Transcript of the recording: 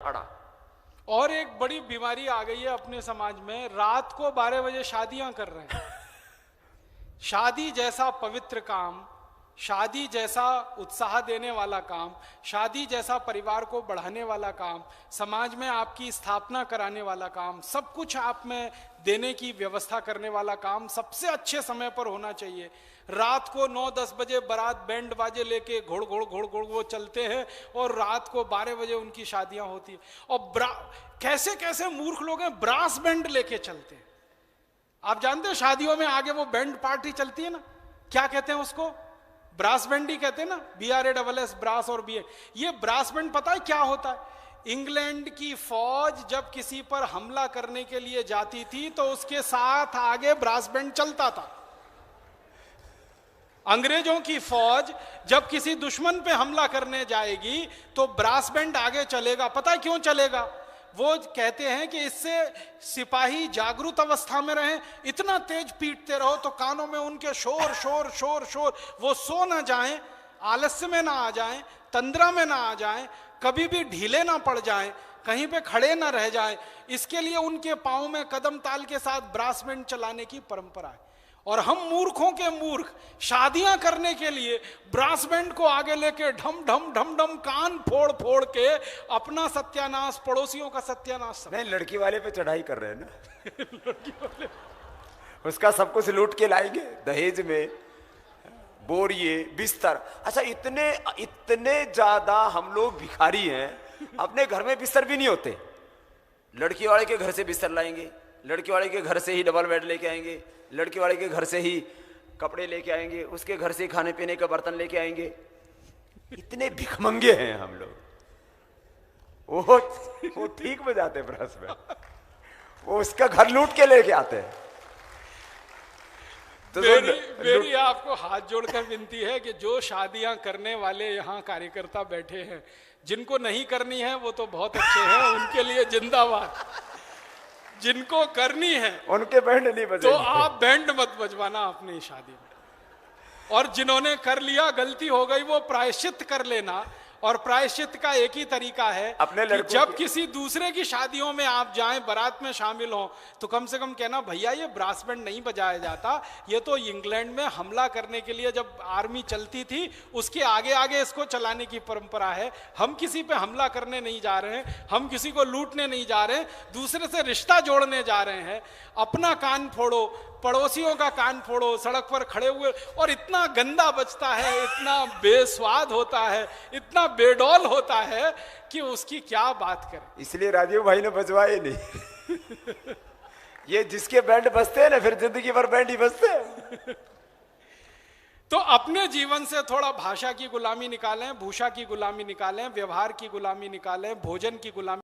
खड़ा। और एक बड़ी बीमारी आ गई है अपने समाज में, रात को 12 बजे शादियां कर रहे हैं। शादी जैसा पवित्र काम, शादी जैसा उत्साह देने वाला काम, शादी जैसा परिवार को बढ़ाने वाला काम, समाज में आपकी स्थापना कराने वाला काम, सब कुछ आप में देने की व्यवस्था करने वाला काम सबसे अच्छे समय पर होना चाहिए। रात को 9-10 बजे बारात बैंड बाजे लेके घोड़ घोड़ घोड़ घोड़ वो चलते हैं और रात को 12 बजे उनकी शादियां होती है। और कैसे कैसे मूर्ख लोग हैं, ब्रास बैंड लेके चलते हैं। आप जानते हैं शादियों में आगे वो बैंड पार्टी चलती है ना, क्या कहते हैं उसको? ब्रास बैंड ही कहते हैं ना, BRASS, ब्रास और BA। ये ब्रास बैंड पता है क्या होता है? इंग्लैंड की फौज जब किसी पर हमला करने के लिए जाती थी तो उसके साथ आगे ब्रास बैंड चलता था। अंग्रेजों की फौज जब किसी दुश्मन पे हमला करने जाएगी तो ब्रास बैंड आगे चलेगा। पता है क्यों चलेगा? वो कहते हैं कि इससे सिपाही जागरूक अवस्था में रहें, इतना तेज पीटते रहो तो कानों में उनके शोर शोर शोर शोर, वो सो ना जाएं, आलस्य में ना आ जाएं, तंद्रा में ना आ जाएं, कभी भी ढीले ना पड़ जाएं, कहीं पे खड़े ना रह जाएं। इसके लिए उनके पांव में कदम ताल के साथ ब्रास बैंड चलाने की परंपरा है। और हम मूर्खों के मूर्ख शादियां करने के लिए ब्रास बैंड को आगे लेके ढम ढम ढम ढम कान फोड़ फोड़ के अपना सत्यानाश, पड़ोसियों का सत्यानाश। नहीं, लड़की वाले पे चढ़ाई कर रहे हैं ना। लड़की वाले उसका सब कुछ लूट के लाएंगे दहेज में, बोरिए, बिस्तर। अच्छा, इतने इतने ज्यादा हम लोग भिखारी हैं, अपने घर में बिस्तर भी नहीं होते। लड़की वाले के घर से बिस्तर लाएंगे, लड़की वाले के घर से ही डबल बेड लेके आएंगे, लड़की वाले के घर से ही कपड़े लेके आएंगे, उसके घर से खाने पीने का बर्तन लेके आएंगे। इतने भिखमंगे हैं हम लोग। वो ठीक बजाते ब्रश में, वो उसका घर लूट के लेके आते हैं। तो मेरी आपको हाथ जोड़कर विनती है कि जो शादियां करने वाले यहाँ कार्यकर्ता बैठे हैं, जिनको नहीं करनी है वो तो बहुत अच्छे हैं, उनके लिए जिंदाबाद। जिनको करनी है उनके बैंड नहीं बजेंगे, तो आप बैंड मत बजवाना अपनी शादी में। और जिन्होंने कर लिया, गलती हो गई, वो प्रायश्चित कर लेना। और प्रायश्चित का एक ही तरीका है अपने कि जब किसी दूसरे की शादियों में आप जाएं, बारात में शामिल हो, तो कम से कम कहना, भैया ये ब्रास बैंड नहीं बजाया जाता, ये तो इंग्लैंड में हमला करने के लिए जब आर्मी चलती थी उसके आगे आगे इसको चलाने की परंपरा है। हम किसी पे हमला करने नहीं जा रहे हैं, हम किसी को लूटने नहीं जा रहे हैं, दूसरे से रिश्ता जोड़ने जा रहे हैं। अपना कान फोड़ो, पड़ोसियों का कान फोड़ो, सड़क पर खड़े हुए। और इतना गंदा बजता है, इतना बेस्वाद होता है, इतना बेडौल होता है कि उसकी क्या बात करें। इसलिए राजीव भाई ने बजवाए नहीं। ये जिसके बैंड बजते हैं ना, फिर जिंदगी भर बैंड ही बजते हैं। तो अपने जीवन से थोड़ा भाषा की गुलामी निकालें, भूषा की गुलामी निकालें, व्यवहार की गुलामी निकालें, भोजन की गुलामी